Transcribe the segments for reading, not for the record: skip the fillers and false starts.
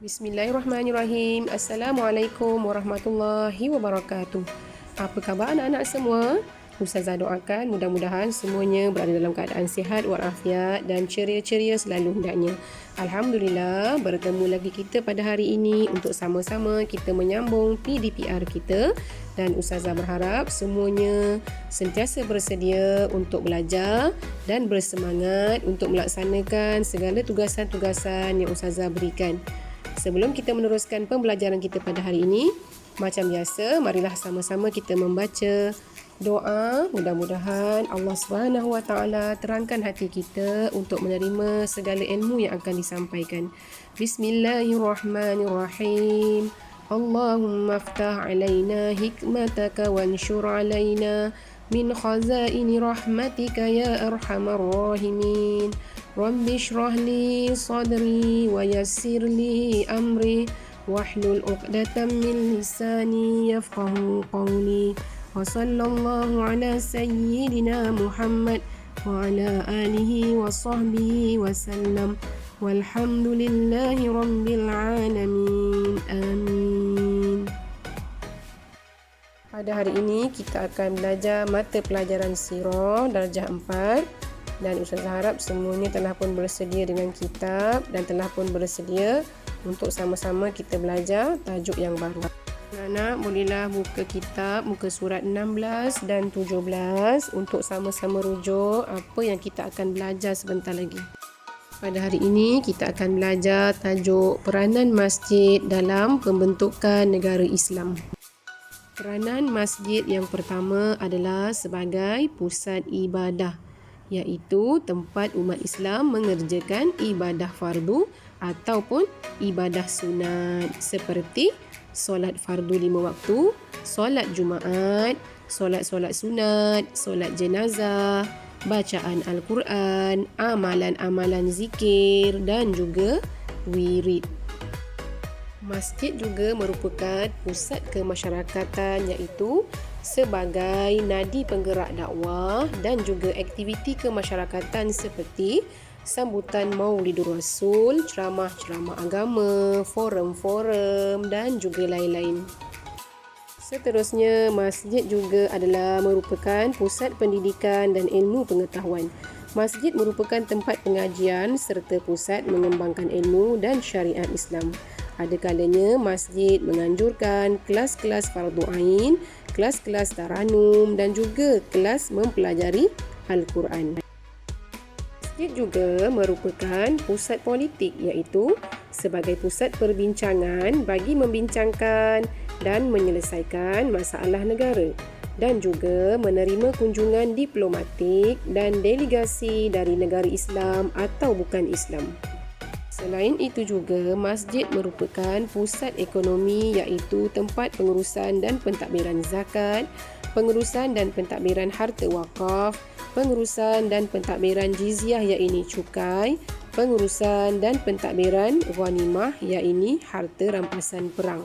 Bismillahirrahmanirrahim. Assalamualaikum warahmatullahi wabarakatuh. Apa khabar anak-anak semua? Ustazah doakan mudah-mudahan semuanya berada dalam keadaan sihat walafiat dan ceria-ceria selalu hendaknya. Alhamdulillah, bertemu lagi kita pada hari ini untuk sama-sama kita menyambung PDPR kita, dan Ustazah berharap semuanya sentiasa bersedia untuk belajar dan bersemangat untuk melaksanakan segala tugasan-tugasan yang Ustazah berikan. Sebelum kita meneruskan pembelajaran kita pada hari ini, macam biasa, marilah sama-sama kita membaca doa. Mudah-mudahan Allah SWT terangkan hati kita untuk menerima segala ilmu yang akan disampaikan. Bismillahirrahmanirrahim. Allahumma aftah alaina hikmataka wanshur alaina min khazaini rahmatika ya arhamar rahimin. Rabbi shrah li sadri wa yassir li amri wahlul 'uqdatam min lisani yafqahu qawli. Wa sallallahu ala sayyidina Muhammad wa ala alihi wa sahbihi wa sallam. Walhamdulillahi rabbil alamin. Amin. Pada hari ini kita akan belajar mata pelajaran sirah darjah 4. Dan Ustazah harap semuanya telah pun bersedia dengan kitab dan telah pun bersedia untuk sama-sama kita belajar tajuk yang baru. Anak-anak bolehlah buka kitab muka surat 16 dan 17 untuk sama-sama rujuk apa yang kita akan belajar sebentar lagi. Pada hari ini kita akan belajar tajuk peranan masjid dalam pembentukan negara Islam. Peranan masjid yang pertama adalah sebagai pusat ibadah, iaitu tempat umat Islam mengerjakan ibadah fardu ataupun ibadah sunat seperti solat fardu 5 waktu, solat Jumaat, solat-solat sunat, solat jenazah, bacaan Al-Quran, amalan-amalan zikir dan juga wirid. Masjid juga merupakan pusat kemasyarakatan, iaitu sebagai nadi penggerak dakwah dan juga aktiviti kemasyarakatan seperti sambutan Maulidur Rasul, ceramah-ceramah agama, forum-forum dan juga lain-lain. Seterusnya, masjid juga adalah merupakan pusat pendidikan dan ilmu pengetahuan. Masjid merupakan tempat pengajian serta pusat mengembangkan ilmu dan syariat Islam. Ada kalanya masjid menganjurkan kelas-kelas fardu ain, kelas-kelas taranum dan juga kelas mempelajari Al-Quran. Masjid juga merupakan pusat politik, iaitu sebagai pusat perbincangan bagi membincangkan dan menyelesaikan masalah negara, dan juga menerima kunjungan diplomatik dan delegasi dari negara Islam atau bukan Islam. Selain itu juga, masjid merupakan pusat ekonomi, iaitu tempat pengurusan dan pentadbiran zakat, pengurusan dan pentadbiran harta wakaf, pengurusan dan pentadbiran jizyah, iaitu cukai, pengurusan dan pentadbiran ghanimah, iaitu harta rampasan perang.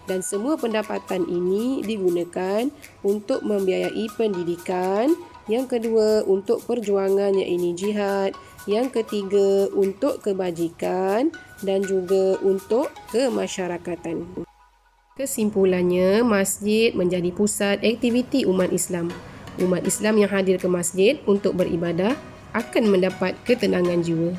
Dan semua pendapatan ini digunakan untuk membiayai pendidikan. Yang kedua, untuk perjuangan, iaitu jihad. Yang ketiga, untuk kebajikan dan juga untuk kemasyarakatan. Kesimpulannya, masjid menjadi pusat aktiviti umat Islam. Umat Islam yang hadir ke masjid untuk beribadah akan mendapat ketenangan jiwa.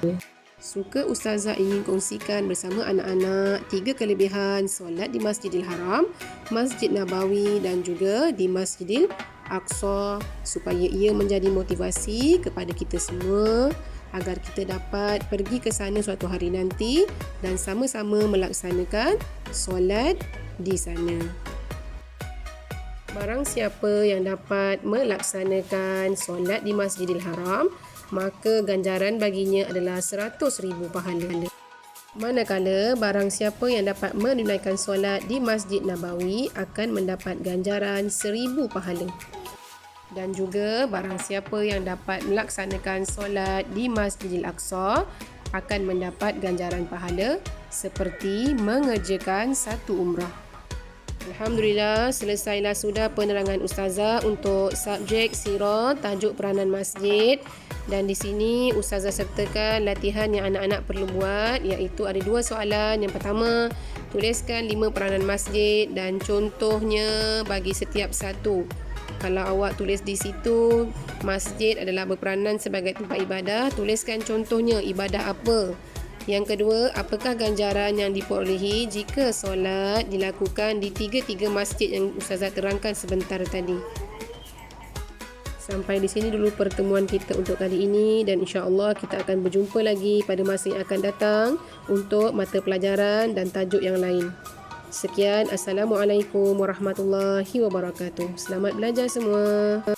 Suka Ustazah ingin kongsikan bersama anak-anak 3 kelebihan solat di Masjidil Haram, Masjid Nabawi dan juga di Masjidil Aqsa, supaya ia menjadi motivasi kepada kita semua agar kita dapat pergi ke sana suatu hari nanti dan sama-sama melaksanakan solat di sana. Barang siapa yang dapat melaksanakan solat di Masjidil Haram, maka ganjaran baginya adalah 100,000 pahala. Manakala barang siapa yang dapat menunaikan solat di Masjid Nabawi akan mendapat ganjaran 1,000 pahala. Dan juga barang siapa yang dapat melaksanakan solat di Masjidil Aqsa akan mendapat ganjaran pahala seperti mengerjakan satu umrah. Alhamdulillah, selesailah sudah penerangan Ustazah untuk subjek sirah tajuk peranan masjid. Dan di sini Ustazah sertakan latihan yang anak-anak perlu buat, iaitu ada 2 soalan. Yang pertama, tuliskan 5 peranan masjid dan contohnya bagi setiap satu. Kalau awak tulis di situ masjid adalah berperanan sebagai tempat ibadah, tuliskan contohnya ibadah apa. Yang kedua, apakah ganjaran yang diperolehi jika solat dilakukan di 3 masjid yang Ustazah terangkan sebentar tadi. Sampai di sini dulu pertemuan kita untuk kali ini, dan insya-Allah kita akan berjumpa lagi pada masa yang akan datang untuk mata pelajaran dan tajuk yang lain. Sekian, Assalamualaikum warahmatullahi wabarakatuh. Selamat belajar semua.